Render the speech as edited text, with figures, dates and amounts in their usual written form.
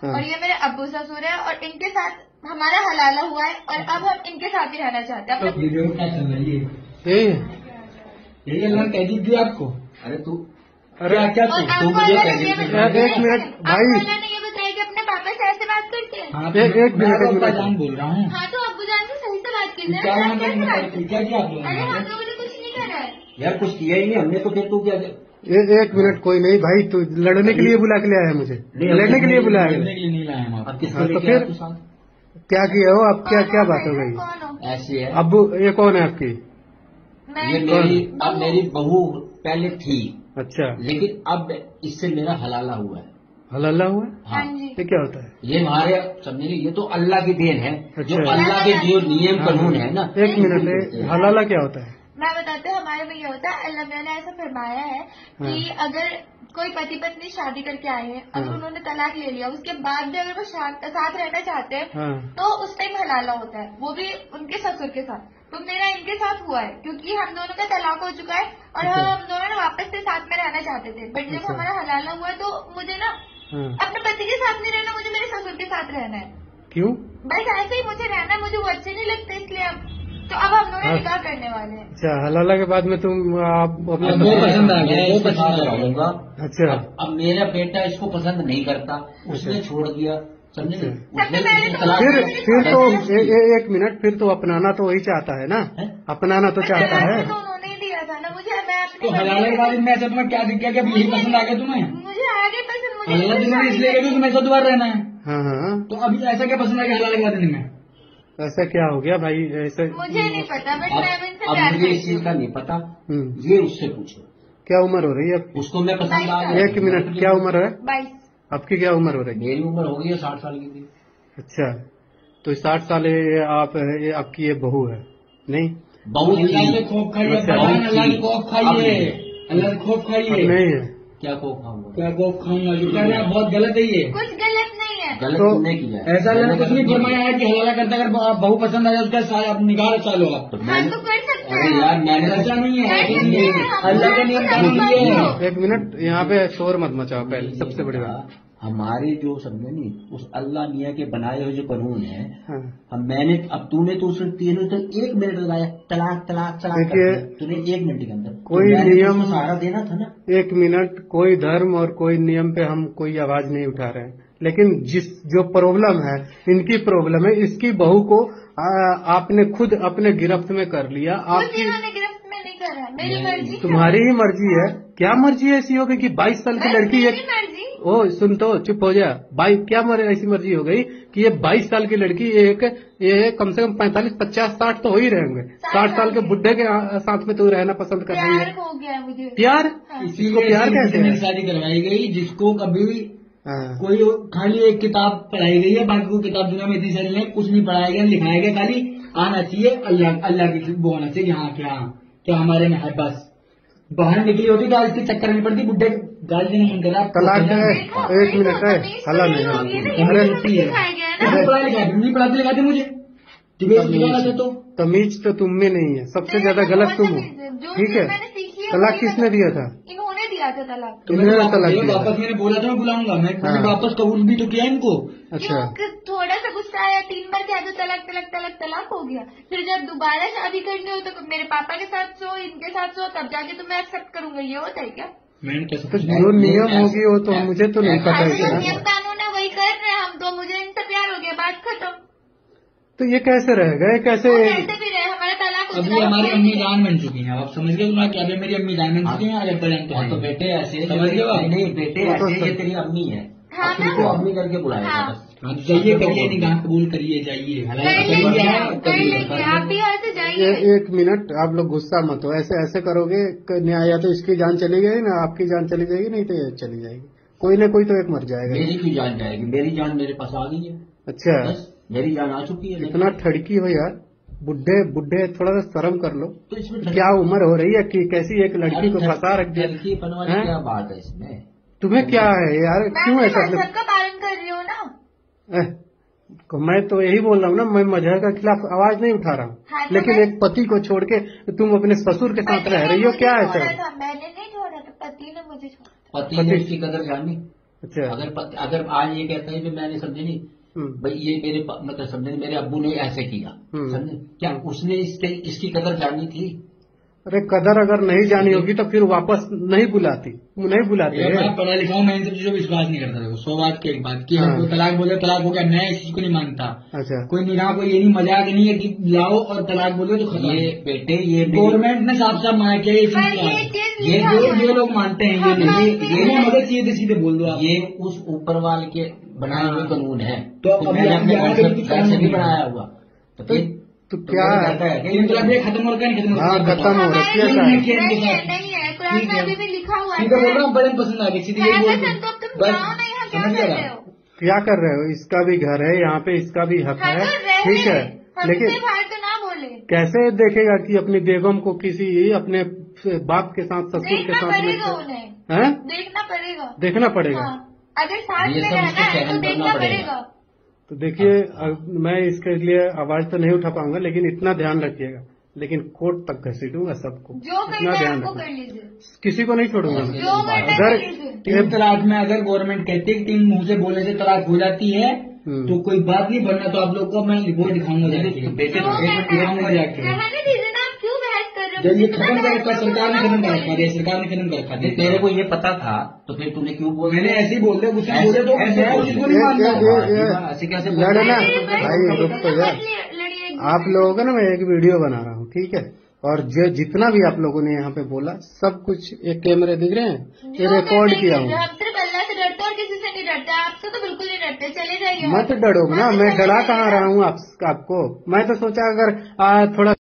और ये मेरे अब्बू ससुर है और इनके साथ हमारा हलाला हुआ है और अब हम इनके साथ ही रहना चाहते हैं। यही अल्लाह कह दी थी आपको। अरे तू अरे क्या तू मुझे एक मिनट भाई, ने ये बताया कि अपने पापा से ऐसे बात करते हैं। हाँ, एक मिनट जान बोल रहा हूँ। हाँ तो अब्बू जान से सही से बात कीजिए। क्या यहाँ पे क्या अरे हम तो मुझे कुछ नहीं कर रहा है यार, कुछ किया ही नहीं हमने तो। फिर तू क्या एक मिनट, कोई नहीं भाई, तू लड़ने के लिए बुला के ले आया मुझे, लड़ने के लिए बुलाया है। नहीं लाए हम। अब हाँ, तो फिर क्या किया हो अब? क्या बात हो गई? कौन हो? ऐसी है। अब्बू ये कौन है आपकी? ये मेरी बहू पहले थी। अच्छा, लेकिन अब इससे मेरा हलाला हुआ है। हलाला हुआ? हाँ जी। ये क्या होता है? ये हमारे समझे, ये तो अल्लाह की देन है। जो अच्छा। अल्लाह के जो नियम कानून है ना। एक मिनट, हलाला क्या होता है? मैं बताती हूँ, हमारे में ये होता है, अल्लाह मियां ने ऐसा फरमाया है कि अगर कोई पति पत्नी शादी करके आए हैं और उन्होंने तलाक ले लिया, उसके बाद भी अगर वो साथ रहना चाहते हैं तो उस टाइम हलाला होता है, वो भी उनके ससुर के साथ। तो मेरा इनके साथ हुआ है क्योंकि हम दोनों का तलाक हो चुका है और हम दोनों ने वापस से साथ में रहना चाहते थे। बट जब हमारा हलाला हुआ तो मुझे ना अपने पति के साथ नहीं रहना, मुझे मेरे ससुर के साथ रहना है। क्यों? बस ऐसे ही मुझे रहना, मुझे वो अच्छे नहीं लगते, इसलिए अब हम दोनों निकाह करने वाले हैं। अच्छा, हलाला के बाद में तुम आप अपना पसंद आ गया, वो पसंद करूंगा। अच्छा, अब मेरा बेटा इसको पसंद नहीं करता, उसने छोड़ दिया, समझे? फिर तो एक मिनट, फिर तो अपनाना तो वही चाहता है ना, अपनाना तो चाहता है। तो उन्होंने ही दिया था ना मुझे, मैं अपने हलाला के बाद में ऐसा तुम्हें क्या दिख गया कि यही पसंद आ गया तुम्हें? मुझे आगे पसंद, हलाला तुम्हें इसलिए कि तुम्हें ऐसा दोबारा रहना है। हाँ, तो अभी ऐसा क्या पसंद आ गया हलाला के बाद में? ऐसा क्या हो गया भाई? ऐसे मुझे नहीं पता, बट मैं इनसे अब प्यार मुझे इस करती चीज हूँ। का नहीं पता, ये उससे पूछो। क्या उम्र हो रही है अब? उसको मैं पसंद आ गया। एक मिनट, क्या उम्र है 22। आपकी? क्या उम्र हो रही है? मेरी उम्र हो गई है 60 साल की थी। अच्छा, तो 60 साल आपकी ये बहू है नहीं? बहू अच्छा, अल्लाह की खौफ खाइए, अल्लाह की खौफ खाइए। नहीं है? क्या खौफ खाऊंगा? क्या खौफ खाऊंगा? जो कह रहे हैं बहुत गलत है ये। कुछ गलत नहीं है। गलत तुमने किया है। ऐसा मैंने कुछ नहीं फरमाया है कि हलाला करता अगर बहू पसंद आया उसका आप निकाह चालू आप। हाँ तो कर सकते अरे हैं। यार मैंने ऐसा नहीं है, अल्लाह का नियम कानून है। एक मिनट, यहाँ पे शोर मत मचाओ पहले, सबसे बड़ी बात। हमारे जो समझे नहीं, उस अल्लाह मियाँ के बनाए हुए जो कानून है, हाँ। अब तूने तो उसने तीनों तो 1 मिनट लगाया, तलाक तलाक तलाक। देखिए, तूने 1 मिनट के अंदर कोई नियम सहारा देना था ना। 1 मिनट, कोई धर्म और कोई नियम पे हम कोई आवाज नहीं उठा रहे हैं, लेकिन जो प्रॉब्लम है, इनकी प्रॉब्लम है, इसकी बहू को आपने खुद अपने गिरफ्त में कर लिया। आपकी गिरफ्त में नहीं कर रहा, मेरी मर्जी। तुम्हारी ही मर्जी है। क्या मर्जी ऐसी हो गई कि 22 साल की लड़की ओ सुन तो चुप हो जा। क्या ऐसी मर्जी हो गई कि ये 22 साल की लड़की ये कम से कम 45, 50, 60 तो हो ही रहे होंगे। 60 साल के बुढ़े के साथ में तू रहना पसंद कर रही है? हो गया मुझे प्यार। इसको प्यार कैसे मेरी शादी करवाई गई, जिसको कभी कोई खाली एक किताब पढ़ाई गई है, बाकी को किताब दुनिया में इतनी सारी है, कुछ नहीं पढ़ाया गया, लिखाया गया, खाली आना चाहिए अल्लाह की वो होना चाहिए। यहाँ क्या हमारे में है, बस बाहर निकली होती तो इसके चक्कर नहीं पड़ती, बुढ़े गाली देने मन करा। तलाक है। 1 मिनट है, हला नहीं नहीं पढ़ाते लिखाते मुझे तमीज तो तुम में नहीं है, सबसे ज्यादा गलत तुम हो। ठीक है, तलाक किसने दिया था? इन्होंने दिया था तलाक। तुमने तलाक दिया? वापस मैंने बोला था मैं बुलाऊंगा, मैंने वापस कबूल भी तो किया इनको। अच्छा, थोड़ा सा गुस्सा आया, 3 बार कह दो तलाक तलाक तलाक तलाक हो गया। फिर जब दोबारा शादी करनी हो तो मेरे पापा के साथ सो, इनके साथ सो, तब जाके तो मैं एक्सेप्ट करूंगा। ये होता है क्या? तो जो नियम होगी वो तो मुझे तो नहीं पता है। नियम कानून है वही कर रहे हैं हम तो, मुझे इनसे प्यार हो गया, बात खत्म। तो ये कैसे रहेगा? ये कैसे भी रहे, हमारा तलाक हो अभी हमारी अम्मी जान बन चुकी हैं, आप समझ गए तुम्हारा? क्या अभी मेरी अम्मी जान बन चुकी हैं। तो बेटे ऐसे समझ गए? नहीं बेटे ऐसे, ये तेरी अम्मी है, तुमको अम्मी करके बुलाया। जाइए करिए, निकाह कबूल करिए, जाइए आप भी ऐसे जाइए। 1 मिनट, आप लोग गुस्सा मत हो। ऐसे करोगे या तो इसकी जान चली गई ना, आपकी जान चली जाएगी, नहीं तो ये चली जाएगी। कोई ना कोई तो एक मर जाएगा। मेरी क्यों जान जाएगी? मेरी जान मेरे पास आ गई है। अच्छा, मेरी जान आ चुकी है। इतना ठड़की हो यार, बुढ़े थोड़ा सा शर्म कर लो। तो इसमें क्या उम्र हो रही है कि कैसी एक लड़की को फंसा रख दिया? क्या बात है इसमें? तुम्हें क्या है यार, क्यों ऐसा? सबका पालन कर रही हो ना। मैं तो यही बोल रहा हूँ ना, मैं मजहब के खिलाफ आवाज नहीं उठा रहा हूँ, लेकिन एक पति को छोड़ के तुम अपने ससुर के साथ रह रही हो, क्या है सर? मैंने नहीं छोड़ा था, पति ने मुझे छोड़ा। पति ने इसकी कदर जानी। अच्छा। अगर आज ये कहता है कि मैंने समझे नहीं भाई ये मेरे मतलब समझे मेरे अब्बू ने ऐसे किया, समझे क्या उसने इसकी कदर जानी थी? अरे कदर अगर नहीं जानी होगी तो फिर वापस नहीं बुलाते। मैं पढ़ा लिखा हूँ, मैं इन सब चीजों पर विश्वास नहीं करता। देखो 100 बात की एक बात की हमको तलाक बोले तलाक हो गया, मैं इस चीज को नहीं मानता। अच्छा। कोई निगाह को ये नहीं मजाक नहीं है कि लाओ और तलाक बोले तो खत्म। ये बेटे ये गवर्नमेंट ने साफ साफ मना किया ये लोग मानते हैं ये मदद चाहिए तो सीधे बोल दो आप। ये उस ऊपर वाले के बनाए हुए कानून है, तो मैंने अपने घर से भी बनाया हुआ। तो क्या खत्म हो रहा है? खत्म हो रहा है। बड़े पसंद आ गई क्या कर रहे हो? इसका भी घर है यहाँ पे, इसका भी हक है, ठीक है, लेकिन कैसे देखेगा कि अपनी बेगम को किसी अपने बाप के साथ ससुर के साथ है? देखना पड़ेगा। अगर साथ में रहना है तो देखना पड़ेगा। तो देखिए मैं इसके लिए आवाज तो नहीं उठा पाऊंगा, लेकिन इतना ध्यान रखिएगा, लेकिन कोर्ट तक घसीटूंगा सबको। इतना ध्यान रखिए, किसी को नहीं छोड़ूंगा। अगर 3 तलाक में अगर गवर्नमेंट कहती है कि 3 मुंह से बोलने से तलाक हो जाती है तो कोई बात नहीं, बनना तो आप लोग को मैं रिपोर्ट दिखाऊंगा जाके। ये खत्म कर रखा सरकार ने, खत्म कर रखा सरकार ने, खत्म कर रखा। तेरे को ये पता था तो फिर तूने क्यों बोला? मैंने ऐसे ही बोल दिया, कुछ बोले तो ऐसे कैसे लड़ना भाई? रुक तो यार, आप लोगों का ना मैं एक वीडियो बना रहा हूँ, ठीक है, और जो जितना भी आप लोगों ने यहाँ पे बोला सब कुछ एक कैमरे दिख रहे हैं, ये रिकॉर्ड किया हूँ। हम सिर्फ अल्लाह से डरते और किसी से नहीं डरते, आपसे तो बिल्कुल नहीं डरते। चले जाइए। मैं तो डरोगे ना, मैं डरा कहाँ रहा हूँ आपको? मैं तो सोचा अगर थोड़ा